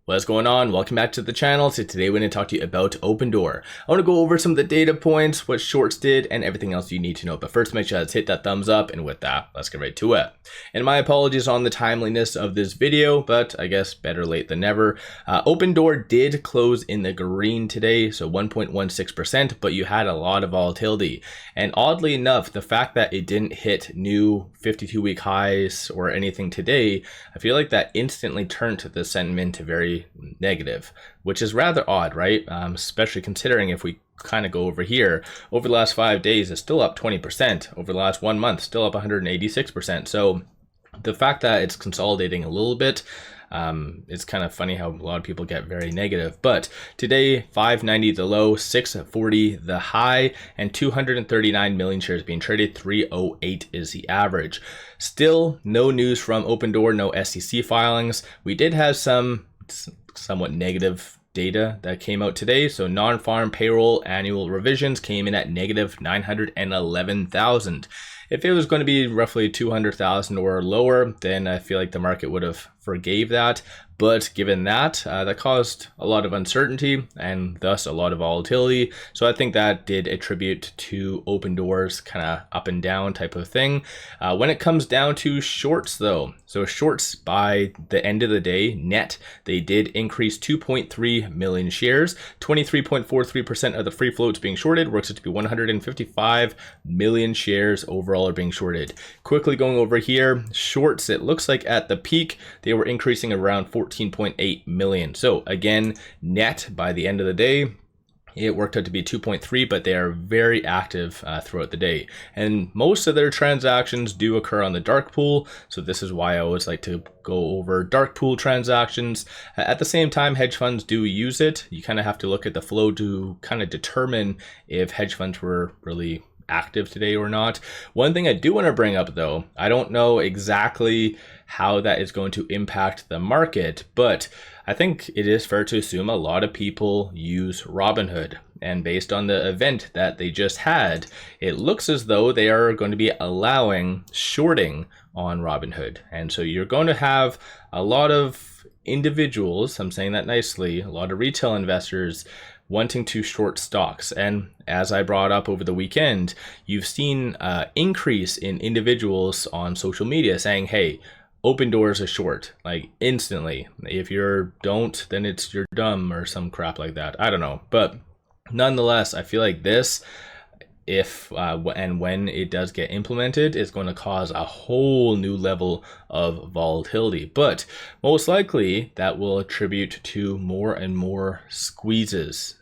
What's going on? Welcome back to the channel. So today we're going to talk to you about Opendoor. I want to go over some of the data points, what shorts did, and everything else you need to know. But first, make sure to hit that thumbs up, and with that, let's get right to it. And my apologies on the timeliness of this video, but I guess better late than never. Opendoor did close in the green today, so 1.16%, but you had a lot of volatility. And oddly enough, the fact that it didn't hit new 52-week highs or anything today, I feel like that instantly turned the sentiment to very negative, which is rather odd, right? Especially considering if we kind of go over here, over the last 5 days, it's still up 20%. Over the last 1 month, still up 186%. So the fact that it's consolidating a little bit, it's kind of funny how a lot of people get very negative. But today, 590 the low, 640 the high, and 239 million shares being traded. 308 is the average. Still no news from Opendoor, no SEC filings. We did have some somewhat negative data that came out today. So non-farm payroll annual revisions came in at negative 911,000. If it was going to be roughly 200,000 or lower, then I feel like the market would have forgave that. But given that, that caused a lot of uncertainty and thus a lot of volatility. So I think that did attribute to Opendoor's kind of up and down type of thing. When it comes down to shorts though, so shorts by the end of the day, net, they did increase 2.3 million shares. 23.43% of the free floats being shorted, works out to be 155 million shares overall are being shorted. Quickly going over here, shorts, it looks like at the peak, they were increasing around 14.8 million. So again, net by the end of the day, it worked out to be 2.3, but they are very active throughout the day. And most of their transactions do occur on the dark pool. So this is why I always like to go over dark pool transactions. At the same time, hedge funds do use it. You kind of have to look at the flow to kind of determine if hedge funds were really active today or not. One thing I do want to bring up though, I don't know exactly how that is going to impact the market, but I think it is fair to assume a lot of people use Robinhood. And based on the event that they just had, it looks as though they are going to be allowing shorting on Robinhood. And so you're going to have a lot of individuals, I'm saying that nicely, a lot of retail investors wanting to short stocks. And as I brought up over the weekend, you've seen an increase in individuals on social media saying, hey, Opendoor is a short, like instantly. If you're don't, then you're dumb or some crap like that. I don't know. But nonetheless, I feel like this, if and when it does get implemented, is going to cause a whole new level of volatility. But most likely that will attribute to more and more squeezes.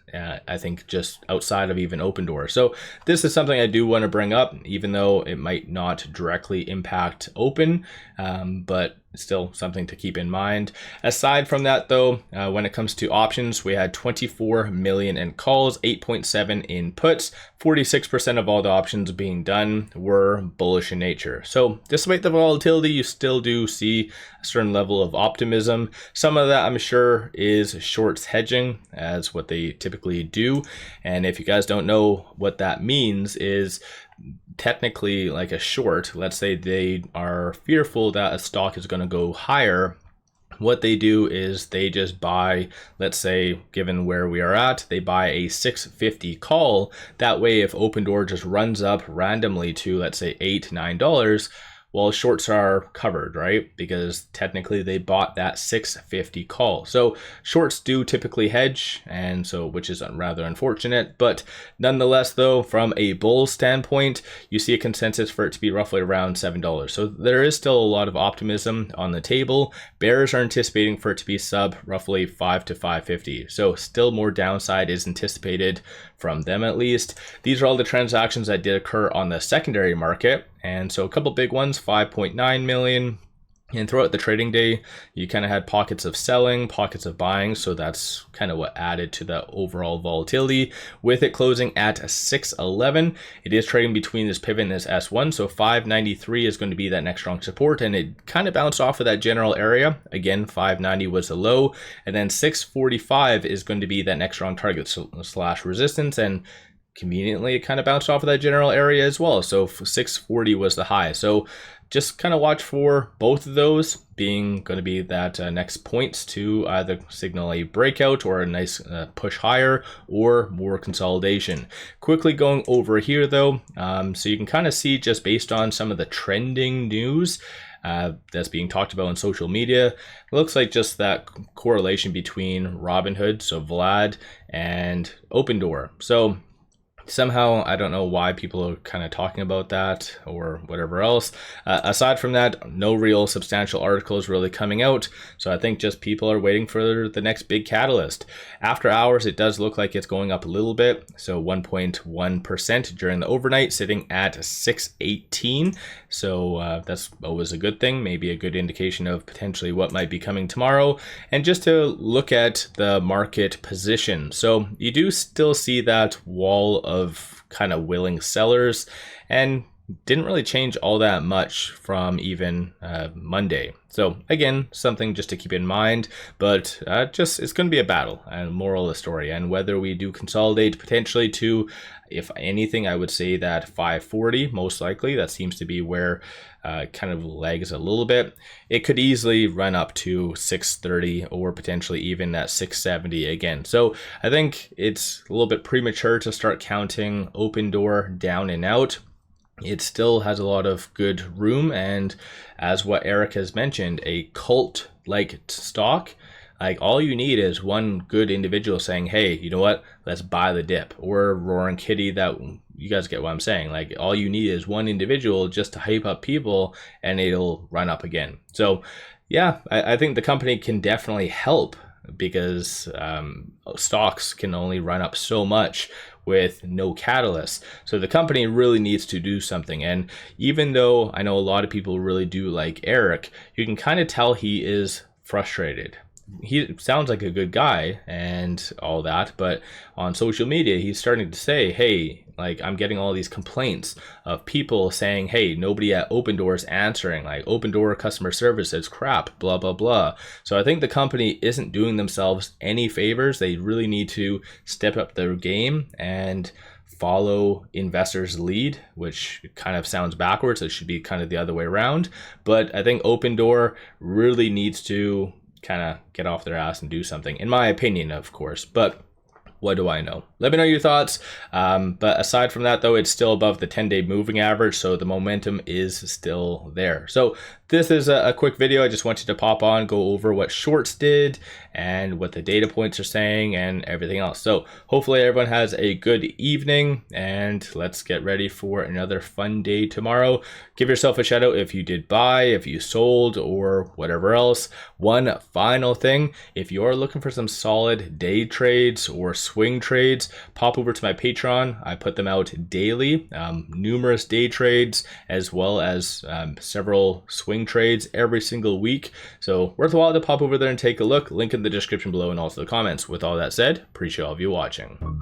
I think just outside of even Opendoor. So this is something I do want to bring up, even though it might not directly impact Open, but still something to keep in mind. Aside from that though, when it comes to options, we had 24 million in calls, 8.7 in puts, 46% of all the options being done were bullish in nature. So despite the volatility, you still do see a certain level of optimism. Some of that I'm sure is shorts hedging, as what they typically do. And if you guys don't know what that means, is technically like a short. Let's say they are fearful that a stock is going to go higher. What they do is they just buy, let's say, given where we are at, they buy a 650 call. That way, if Opendoor just runs up randomly to, let's say, $8, $9, well, shorts are covered, right? Because technically they bought that 650 call. So shorts do typically hedge, and so which is rather unfortunate. But nonetheless, though, from a bull standpoint, you see a consensus for it to be roughly around $7. So there is still a lot of optimism on the table. Bears are anticipating for it to be sub roughly 5 to 550. So still more downside is anticipated from them at least. These are all the transactions that did occur on the secondary market. And so a couple big ones, 5.9 million. And throughout the trading day, you kind of had pockets of selling, pockets of buying. So that's kind of what added to the overall volatility. With it closing at 611, it is trading between this pivot and this S1. So 593 is going to be that next strong support. And it kind of bounced off of that general area. Again, 590 was the low. And then 645 is going to be that next strong target slash resistance. And conveniently it kind of bounced off of that general area as well. So 640 was the high. So just kind of watch for both of those being going to be that next points to either signal a breakout or a nice push higher or more consolidation. Quickly going over here though, so you can kind of see just based on some of the trending news that's being talked about on social media, it looks like just that correlation between Robinhood, so Vlad, and Opendoor. So somehow, I don't know why people are kind of talking about that or whatever else. Aside from that, no real substantial articles really coming out. So I think just people are waiting for the next big catalyst. After hours, it does look like it's going up a little bit. So 1.1% during the overnight, sitting at 618. So that's always a good thing, maybe a good indication of potentially what might be coming tomorrow. And just to look at the market position. So you do still see that wall of kind of willing sellers, and didn't really change all that much from even Monday. So again, something just to keep in mind, but just it's going to be a battle, and moral of the story. And whether we do consolidate potentially to, if anything, I would say that 540 most likely. That seems to be where kind of lags a little bit. It could easily run up to 630 or potentially even at 670 again. So I think it's a little bit premature to start counting Opendoor down and out. It still has a lot of good room, and as what Eric has mentioned, a cult like stock, like all you need is one good individual saying, hey, you know what, let's buy the dip, or roaring kitty. That, you guys get what I'm saying. Like all you need is one individual just to hype up people and it'll run up again. So yeah, I think the company can definitely help, because stocks can only run up so much with no catalyst. So the company really needs to do something. And even though I know a lot of people really do like Eric, you can kind of tell he is frustrated. He sounds like a good guy and all that, but on social media, he's starting to say, hey, like I'm getting all these complaints of people saying, hey, nobody at Opendoor is answering, like Opendoor customer service is crap, blah, blah, blah. So I think the company isn't doing themselves any favors. They really need to step up their game and follow investors' lead, which kind of sounds backwards. It should be kind of the other way around. But I think Opendoor really needs to kind of get off their ass and do something, in my opinion, of course. But what do I know? Let me know your thoughts. But aside from that, though, it's still above the 10-day moving average, so the momentum is still there. So this is a quick video. I just wanted to pop on, go over what shorts did and what the data points are saying and everything else. So hopefully everyone has a good evening, and let's get ready for another fun day tomorrow. Give yourself a shout out if you did buy, if you sold, or whatever else. One final thing, if you're looking for some solid day trades or swing trades, pop over to my Patreon. I put them out daily, numerous day trades, as well as several swing trades every single week. So worthwhile to pop over there and take a look. Link in the description below and also the comments. With all that said, appreciate all of you watching.